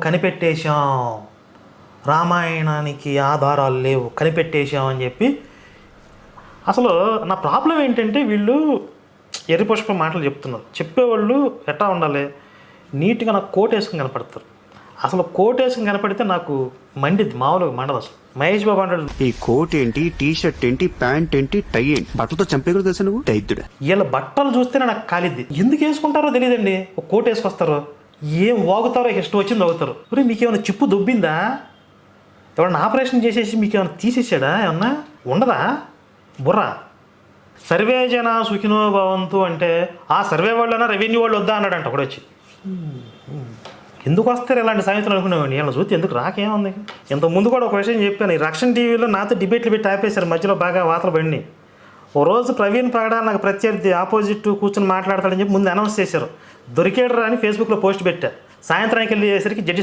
కనిపెట్టేశాం, రామాయణానికి ఆధారాలు లేవు, కనిపెట్టేశాం అని చెప్పి. అసలు నా ప్రాబ్లం ఏంటంటే వీళ్ళు ఎర్రిపుష్ప మాటలు చెప్తున్నారు. చెప్పేవాళ్ళు ఎట్లా ఉండాలి, నీట్గా నాకు కోట్ వేసుకుని కనపడతారు. అసలు కోట్ వేసుకుని కనపడితే నాకు మండిద్ది, మామూలుగా మండదు. అసలు మహేష్ బాబు అంటాడు, ఈ కోట్ ఏంటి, టీ షర్ట్ ఏంటి, ప్యాంట్ ఏంటి, టై ఏంటి, బట్టలతో చంపే కూడా తెలుసా నువ్వు దైత్యుడా. వీళ్ళ బట్టలు చూస్తేనే నాకు కాలిద్ది. ఎందుకు వేసుకుంటారో తెలియదండి. ఒక కోట్ వేసుకొస్తారు, ఏం వాగుతారో ఇష్టం వచ్చింది వాగుతారు. మరి మీకు ఏమైనా చిప్పు దొబ్బిందా, ఎవరైనా ఆపరేషన్ చేసేసి మీకు ఏమైనా తీసేసాడా, ఏమన్నా ఉండదా బుర్ర? సర్వే జన సుఖినో భవంతు అంటే ఆ సర్వే వాళ్ళైనా రెవెన్యూ వాళ్ళు వద్దా అన్నాడంట ఒకటి వచ్చి. ఎందుకు వస్తారు ఇలాంటి సామెతలు అనుకునేవాడిని. వీళ్ళని చూస్తే ఎందుకు రాకేముంది. ఇంత ముందు కూడా ఒక విషయం చెప్పాను, ఈ రక్షణ టీవీలో నాతో డిబేట్లు పెట్టి ఆపేశారు, మధ్యలో బాగా వాతలు పడినాయి. ఓ రోజు ప్రవీణ్ పగడా నాకు ప్రత్యర్థి ఆపోజిట్ కూర్చొని మాట్లాడతాడని చెప్పి ముందు అనౌన్స్ చేశారు. దొరికేడరా అని ఫేస్బుక్లో పోస్ట్ పెట్టా. సాయంత్రానికి వెళ్ళేసరికి జడ్జి